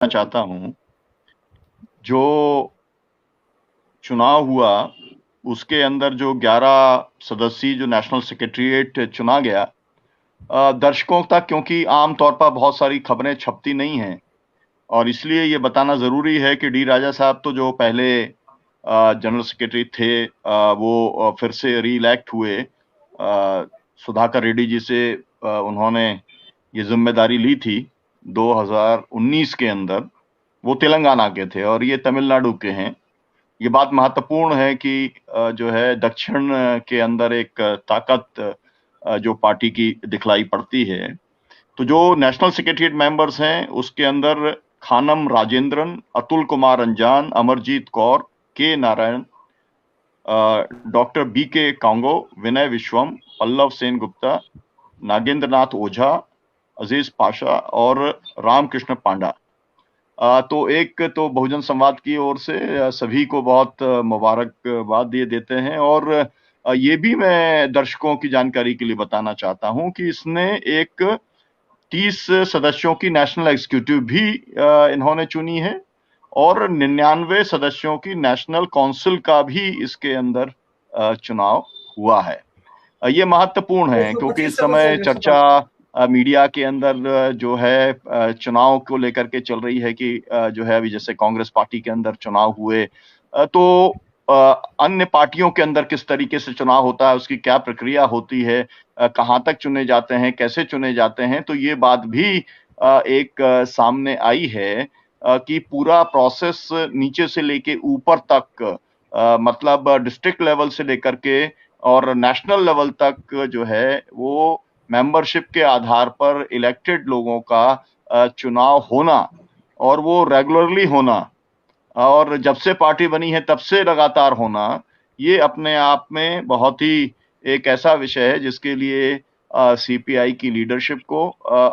चाहता हूँ, जो चुनाव हुआ, उसके अंदर जो 11 सदस्यीय जो नेशनल सेक्रेटेरिएट चुना गया, दर्शकों तक क्योंकि आम तौर पर बहुत सारी खबरें छपती नहीं हैं और इसलिए ये बताना ज़रूरी है कि डी राजा साहब तो जो पहले जनरल सेक्रेटरी थे, वो फिर से री इलेक्ट हुए। सुधाकर रेड्डी जी से उन्होंने ये ज़िम्मेदारी ली थी 2019 के अंदर। वो तेलंगाना के थे और ये तमिलनाडु के हैं। ये बात महत्वपूर्ण है कि जो है दक्षिण के अंदर एक ताकत जो पार्टी की दिखलाई पड़ती है। तो जो नेशनल सेक्रेटेरिएट मेंबर्स हैं, उसके अंदर खानम राजेंद्रन, अतुल कुमार अंजान, अमरजीत कौर, के नारायण, डॉक्टर बी के कांगो, विनय विश्वम, पल्लव सेन गुप्ता, नागेंद्र नाथ ओझा, अजीज पाशा और रामकृष्ण पांडा। तो एक तो बहुजन संवाद की ओर से सभी को बहुत मुबारकबाद दिए देते हैं और ये भी मैं दर्शकों की जानकारी के लिए बताना चाहता हूं कि इसने एक 30 सदस्यों की नेशनल एग्जीक्यूटिव भी इन्होंने चुनी है और 99 सदस्यों की नेशनल काउंसिल का भी इसके अंदर चुनाव हुआ है। ये महत्वपूर्ण है क्योंकि 125 इस समय सदस्य चर्चा मीडिया के अंदर जो है चुनाव को लेकर के चल रही है कि जो है अभी जैसे कांग्रेस पार्टी के अंदर चुनाव हुए, तो अन्य पार्टियों के अंदर किस तरीके से चुनाव होता है, उसकी क्या प्रक्रिया होती है, कहाँ तक चुने जाते हैं, कैसे चुने जाते हैं, तो ये बात भी एक सामने आई है कि पूरा प्रोसेस नीचे से लेके ऊपर तक, मतलब डिस्ट्रिक्ट लेवल से लेकर के और नेशनल लेवल तक जो है वो मेंबरशिप के आधार पर इलेक्टेड लोगों का चुनाव होना और वो रेगुलरली होना और जब से पार्टी बनी है तब से लगातार होना, ये अपने आप में बहुत ही एक ऐसा विषय है जिसके लिए सीपीआई की लीडरशिप को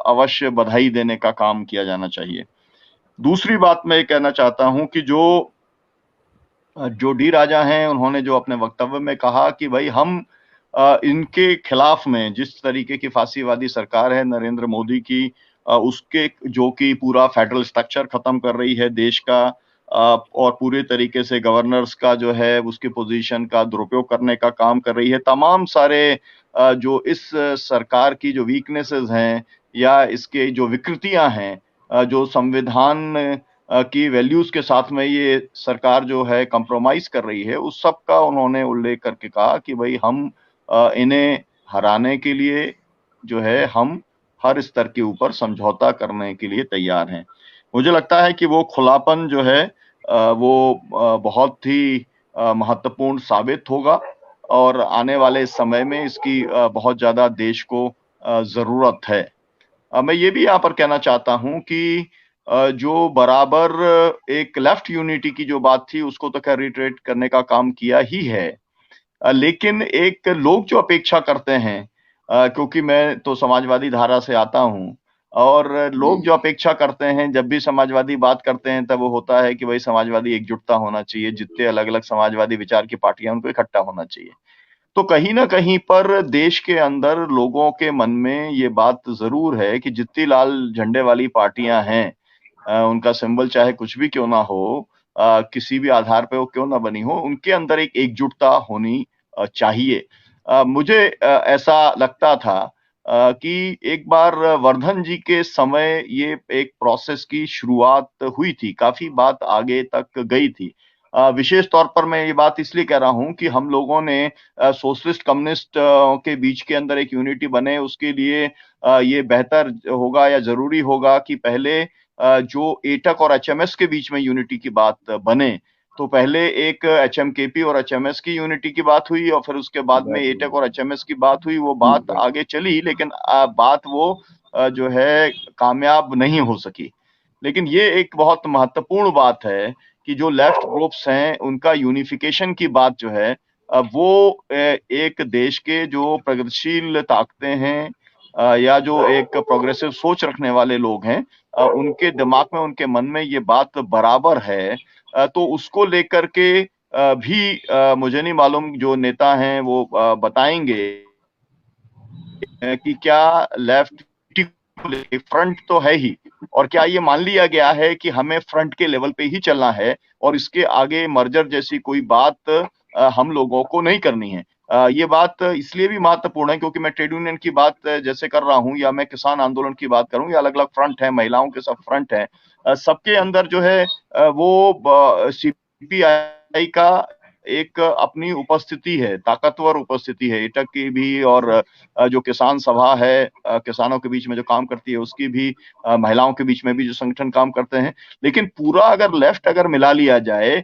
अवश्य बधाई देने का काम किया जाना चाहिए। दूसरी बात मैं ये कहना चाहता हूं कि जो डी राजा हैं, उन्होंने जो अपने वक्तव्य में कहा कि भाई हम इनके खिलाफ में जिस तरीके की फांसीवादी सरकार है नरेंद्र मोदी की, उसके जो कि पूरा फेडरल स्ट्रक्चर खत्म कर रही है देश का, और पूरे तरीके से गवर्नर्स का जो है उसकी पोजीशन का दुरुपयोग करने का काम कर रही है। तमाम सारे जो इस सरकार की जो वीकनेसेस हैं या इसके जो विकृतियां हैं, जो संविधान की वैल्यूज के साथ में ये सरकार जो है कंप्रोमाइज कर रही है, उस सब का उन्होंने उल्लेख करके कहा कि भाई हम इन्हें हराने के लिए जो है हम हर स्तर के ऊपर समझौता करने के लिए तैयार हैं। मुझे लगता है कि वो खुलापन जो है वो बहुत ही महत्वपूर्ण साबित होगा और आने वाले समय में इसकी बहुत ज्यादा देश को जरूरत है। मैं ये भी यहाँ पर कहना चाहता हूँ कि जो बराबर एक लेफ्ट यूनिटी की जो बात थी उसको तो खैर रिट्रेट करने का काम किया ही है, लेकिन एक लोग जो अपेक्षा करते हैं, क्योंकि मैं तो समाजवादी धारा से आता हूँ और लोग जो जी। अपेक्षा करते हैं जब भी समाजवादी बात करते हैं तब वो होता है कि भाई समाजवादी एकजुटता होना चाहिए, जितने अलग अलग समाजवादी विचार की पार्टियां उनको इकट्ठा होना चाहिए। तो कहीं न कहीं पर देश के अंदर लोगों के मन में ये बात ज़रूर है कि जितनी लाल झंडे वाली पार्टियाँ हैं, उनका सिंबल चाहे कुछ भी क्यों ना हो, किसी भी आधार पे वो क्यों ना बनी हो, उनके अंदर एक एकजुटता होनी चाहिए। मुझे ऐसा लगता था कि एक बार वर्धन जी के समय ये एक प्रोसेस की शुरुआत हुई थी, काफ़ी बात आगे तक गई थी। विशेष तौर पर मैं ये बात इसलिए कह रहा हूँ कि हम लोगों ने सोशलिस्ट कम्युनिस्ट के बीच के अंदर एक यूनिटी बने, उसके लिए ये बेहतर होगा या ज़रूरी होगा कि पहले जो एटक और एचएमएस के बीच में यूनिटी की बात बने। तो पहले एक एचएमकेपी और एचएमएस की यूनिटी की बात हुई और फिर उसके बाद में बात एटक हुई। और एचएमएस की बात हुई। वो जी, बात आगे चली लेकिन बात वो जो है कामयाब नहीं हो सकी। लेकिन ये एक बहुत महत्वपूर्ण बात है कि जो लेफ्ट ग्रुप्स हैं, उनका यूनिफिकेशन की बात जो है, वो एक देश के जो प्रगतिशील ताकतें हैं, या जो एक प्रोग्रेसिव सोच रखने वाले लोग हैं, उनके दिमाग में, उनके मन में ये बात बराबर है। तो उसको लेकर के भी मुझे नहीं मालूम जो नेता हैं वो बताएँगे कि क्या लेफ्ट लेके फ्रंट तो है ही, और क्या ये मान लिया गया है कि हमें फ्रंट के लेवल पे ही चलना है और इसके आगे मर्जर जैसी कोई बात हम लोगों को नहीं करनी है? ये बात इसलिए भी महत्वपूर्ण है क्योंकि मैं ट्रेड यूनियन की बात जैसे कर रहा हूं, या मैं किसान आंदोलन की बात करूं, या अलग अलग फ्रंट है, महिलाओं के सब फ्रंट है, सबके अंदर जो है वो सीपीआई का एक अपनी उपस्थिति है, ताकतवर उपस्थिति है, ईटक की भी, और जो किसान सभा है, किसानों के बीच में जो काम करती है उसकी भी, महिलाओं के बीच में भी जो संगठन काम करते हैं। लेकिन पूरा अगर लेफ्ट अगर मिला लिया जाए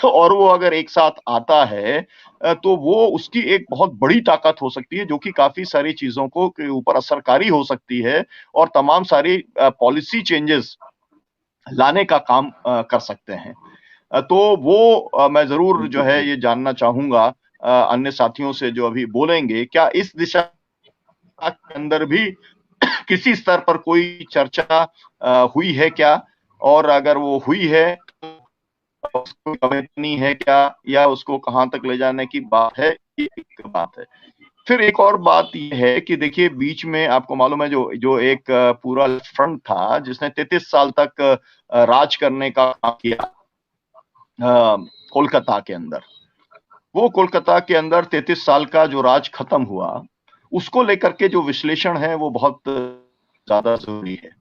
और वो अगर एक साथ आता है, तो वो उसकी एक बहुत बड़ी ताकत हो सकती है, जो कि काफी सारी चीजों को के ऊपर असरकारी हो सकती है और तमाम सारी पॉलिसी चेंजेस लाने का काम कर सकते हैं। तो वो मैं जरूर जो है ये जानना चाहूंगा अन्य साथियों से जो अभी बोलेंगे, क्या इस दिशा के अंदर भी किसी स्तर पर कोई चर्चा हुई है क्या? और अगर वो हुई है तो उसको कमिटनी है क्या, या उसको कहां तक ले जाने की बात है? ये एक बात है। फिर एक और बात ये है कि देखिए, बीच में आपको मालूम है जो जो एक पूरा फ्रंट था जिसने 33 साल तक राज करने का काम किया कोलकाता के अंदर, वो कोलकाता के अंदर 33 साल का जो राज खत्म हुआ, उसको लेकर के जो विश्लेषण है वो बहुत ज्यादा जरूरी है।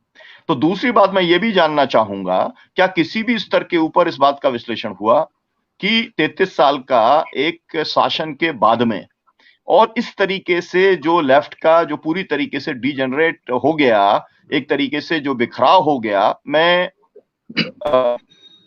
तो दूसरी बात मैं ये भी जानना चाहूंगा, क्या किसी भी स्तर के ऊपर इस बात का विश्लेषण हुआ कि 33 साल का एक शासन के बाद में और इस तरीके से जो लेफ्ट का जो पूरी तरीके से डीजेनरेट हो गया, एक तरीके से जो बिखराव हो गया, मैं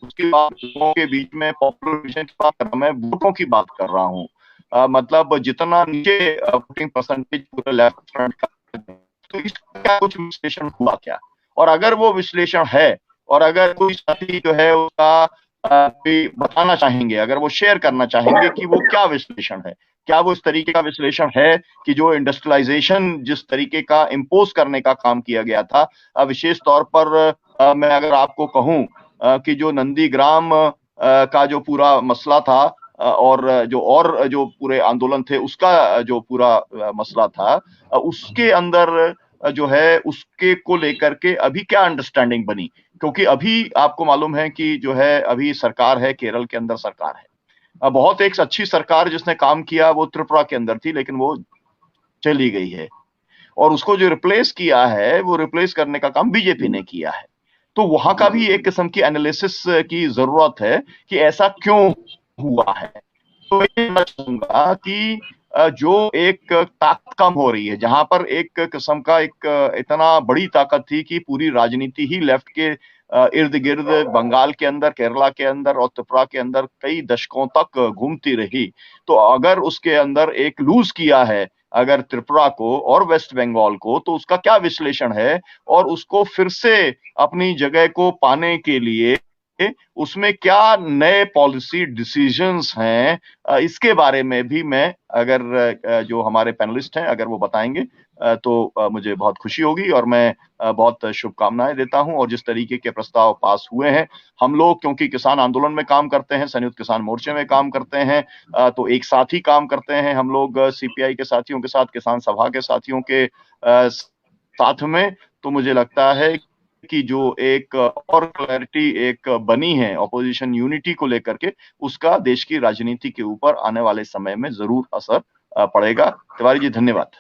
उसके बाद लोगों के बीच में पॉपुलेशन की बात कर रहा हूं, मैं वोटों की बात कर रहा हूँ। मतलब जितना नीचे वोटिंग परसेंटेज पूरे लेफ्ट फ्रंट का, तो इसका क्या कुछ विश्लेषण हुआ क्या? और अगर वो विश्लेषण है, और अगर कोई साथी जो है उसका कोई बताना चाहेंगे, अगर वो शेयर करना चाहेंगे कि वो क्या विश्लेषण है, क्या वो इस तरीके का विश्लेषण है कि जो इंडस्ट्रियलाइजेशन जिस तरीके का इम्पोज करने का काम किया गया था, विशेष तौर पर मैं अगर आपको कहूं कि जो नंदीग्राम का जो पूरा मसला था, और जो पूरे आंदोलन थे उसका जो पूरा मसला था, उसके अंदर जो है उसके को लेकर के अभी क्या अंडरस्टैंडिंग बनी? क्योंकि अभी आपको मालूम है कि जो है अभी सरकार है, केरल के अंदर सरकार है, बहुत एक अच्छी सरकार जिसने काम किया वो त्रिपुरा के अंदर थी, लेकिन वो चली गई है, और उसको जो रिप्लेस किया है वो रिप्लेस करने का काम बीजेपी ने किया है। तो वहां का भी एक किस्म की एनालिसिस की जरूरत है कि ऐसा क्यों हुआ है। तो मैं ये कहना चाहूंगा कि जो एक ताकत कम हो रही है, जहां पर एक किस्म का एक इतना बड़ी ताकत थी कि पूरी राजनीति ही लेफ्ट के इर्द गिर्द बंगाल के अंदर, केरला के अंदर और त्रिपुरा के अंदर कई दशकों तक घूमती रही, तो अगर उसके अंदर एक लूज किया है अगर त्रिपुरा को और वेस्ट बंगाल को, तो उसका क्या विश्लेषण है, और उसको फिर से अपनी जगह को पाने के लिए उसमें क्या नए पॉलिसी डिसीजंस हैं, इसके बारे में भी मैं, अगर जो हमारे पैनलिस्ट हैं अगर वो बताएंगे तो मुझे बहुत खुशी होगी, और मैं बहुत शुभकामनाएं देता हूं। और जिस तरीके के प्रस्ताव पास हुए हैं, हम लोग क्योंकि किसान आंदोलन में काम करते हैं, संयुक्त किसान मोर्चे में काम करते हैं, तो एक साथ ही काम करते हैं हम लोग सीपीआई के साथियों के साथ, किसान सभा के साथियों के साथ में। तो मुझे लगता है कि जो एक और क्लैरिटी एक बनी है ऑपोजिशन यूनिटी को लेकर के, उसका देश की राजनीति के ऊपर आने वाले समय में जरूर असर पड़ेगा। तिवारी जी, धन्यवाद।